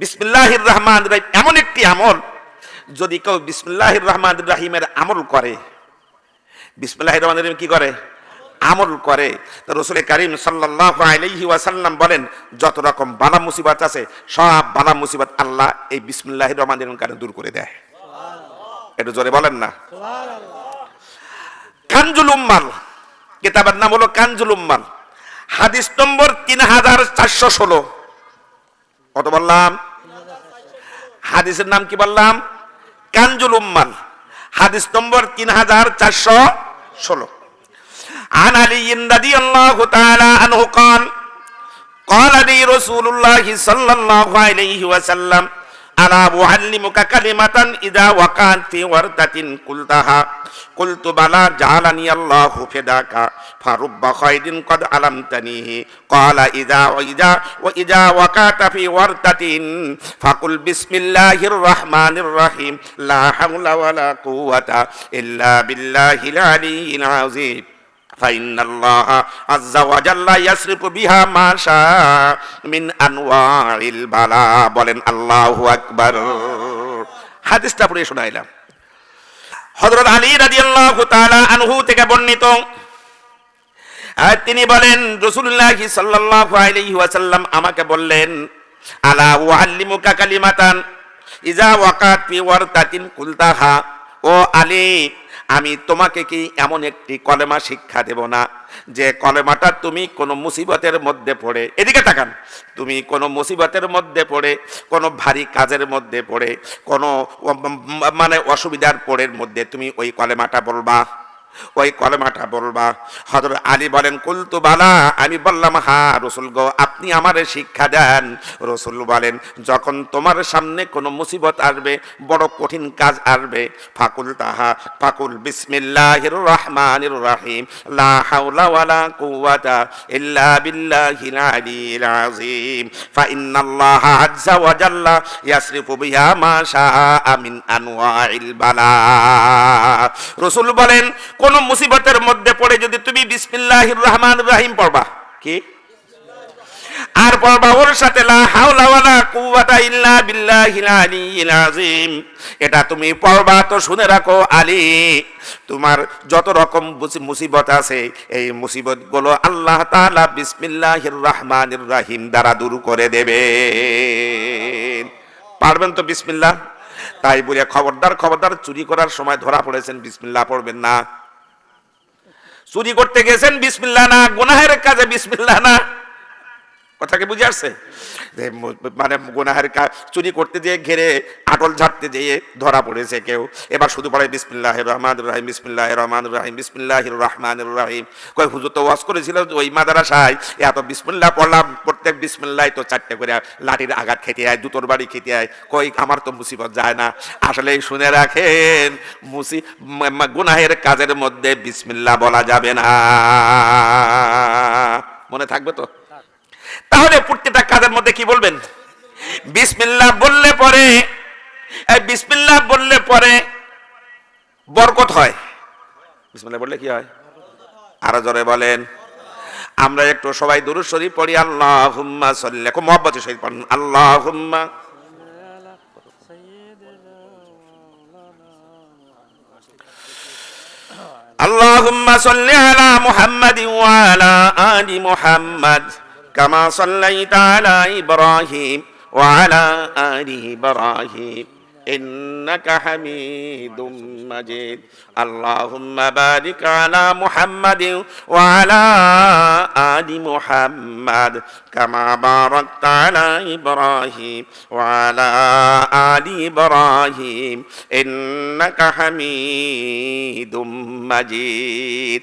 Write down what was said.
বিসমিল্লাহির রহমানির রহিম এমন একটি আমল, যদি কেউ বিসমিল্লাহির রহমানির রহিমের আমল করে, বিসমিল্লাহির রহমানির রহিম কি করে? আমল করে। তো রাসূল কারীম সাল্লাল্লাহু আলাইহি ওয়াসাল্লাম বলেন, যত রকম বালা মুসিবত আছে সব বালা মুসিবত আল্লাহ এই বিসমিল্লাহির রহমানির রহিম কারণে দূর করে দেয়। একটু জোরে বলেন না সুবহানাল্লাহ। কানজুল উম্মাল, কিতাবের নাম হলো কানজুল উম্মাল, হাদিস নম্বর 3416। কত বললাম? হাদিসের নাম কি বললাম? কানজুল উম্মাল, হাদিস নম্বর 3416। عن علي رضي الله تعالى عنه قال قال لي رسول الله صلى الله عليه وسلم ألا أعلمك كلمة إذا وقعت في وردة قلتها قلت بلى جعلني الله فداك فرب خير قد علمتنيه قال وإذا وقعت في وردة فقل بسم الله الرحمن الرحيم لا حول ولا قوة إلا بالله العلي العظيم فإن الله عز وجل يصرف بها ما شاء من أنواع البلاء। বলেন আল্লাহু আকবার। হাদিসটা পড়ে শোনাইলাম। হযরত আলী রাদিয়াল্লাহু তাআলা আনহু থেকে বর্ণিত, তিনি বলেন রাসূলুল্লাহ সাল্লাল্লাহু আলাইহি ওয়াসাল্লাম আমাকে বললেন, আলা উআল্লিমুকা কালিমাতান ইযা ওয়াকাত ফি ওয়ারদাতিন কুলতাহা, ও আলী আমি তোমাকে কি এমন একটি কলেমা শিক্ষা দেব না, যে কলেমাটা তুমি কোনো মুসিবতের মধ্যে পড়ে, এদিকে তাকান, তুমি কোনো মুসিবতের মধ্যে পড়ে, কোনো ভারী কাজের মধ্যে পড়ে, কোনো মানে অসুবিধার পড়ের মধ্যে তুমি ওই কলেমাটা বলবা, ওই কলেমাটা বলবা। হযরত আলী বলেন কুলতু বালা, আমি বললাম হ্যাঁ রাসূল গো, আপনি আমারে শিক্ষা দেন। রাসূল বলেন যখন তোমার সামনে কোনো মুসিবত আসবে, বড় কঠিন কাজ আসবে, ফাকুল বিসমিল্লাহির রহমানির রহিম লা হাওলা ওয়ালা কুওয়াতা ইল্লা বিল্লাহিল আলিয়্যিল আযীম ফা ইন্নাল্লাহা আযজা ওয়া জাল্লা ইয়াসরিফু বিহা মা শাআ মিন আনওয়াইল বালা। রাসূল বলেন কোন মুসিবতের মধ্যে পড়ে যদি তুমি বিসমিল্লাহির রহমানির রহিম পড়বা, কি আর পড়বা ওর সাথে লা হাওলা ওয়ালা কুওয়াতা ইল্লা বিল্লাহিল আলিয়্যিল আযীম, এটা তুমি পড়বা তো শুনে রাখো আলী, তোমার যত রকম মুসিবত আছে এই মুসিবতগুলো আল্লাহ তাআলা বিসমিল্লাহির রহমানির রহিম দ্বারা দূর করে দেবে। পারবেন তো বিসমিল্লাহ? তাই বলে খবরদার খবরদার, চুরি করার সময় ধরা পড়েছেন বিসমিল্লাহ পড়বেন না, চুরি করতে গেছেন বিসমিল্লাহ না, গুনাহের কাজে বিসমিল্লাহ না। কথা কি বুঝে আসছে? মানে গুনাহের কাজ, চুরি করতে যেয়ে ঘেরে আটল ঝাড়তে যেয়ে ধরা পড়েছে কেউ, এবার শুধু পড়ে বিসমিল্লাহির রহমানির রহিম বিসমিল্লাহির রহমানির রহিম বিসমিল্লাহির রহমানির রহিম। কয় হুজুর তো ওয়াজ করেছিল ওই মাদ্রাসায়, এত বিসমিল্লাহ পড়লাম, প্রত্যেক বিসমিল্লাহ তো 4টে করে লাঠির আঘাত খেতে হয়, দুটোর বাড়ি খেতে হয়। কই আমার তো মুসিবত যায় না। আসলে শুনে রাখেন, গুনাহের কাজের মধ্যে বিসমিল্লাহ বলা যাবে না। মনে থাকবে তো? তাহলে প্রত্যেকটা কাজের মধ্যে কি বলবেন? বিসমিল্লাহ বললে পরে, বিসমিল্লাহ বললে পরে বরকত হয়। বিসমিল্লাহ বললে কি হয়? আরো জোরে বলেন। আমরা একটু সবাই দুরূদ শরীফ পড়ি, আল্লাহুম্মা সাল্লি, খুব মহব্বতের সহিত পড়ুন, আল্লাহুম্মা আল্লাহুম্মা সাল্লি আলা মুহাম্মাদিন ওয়া আলা আলি মুহাম্মাদ কামা সাল্লাইতা আলা ইব্রাহিম ওয়া আলা আলি ইব্রাহিম ইন্নাকা হামিদুম মাজিদ। আল্লাহুম্মা বারিক আলা মুহাম্মাদিন ওয়া আলা আলি মুহাম্মাদ কামা বারাকতা আলা ইব্রাহিম ওয়া আলা আলি ইব্রাহিম ইন্নাকা হামিদুম মাজিদ।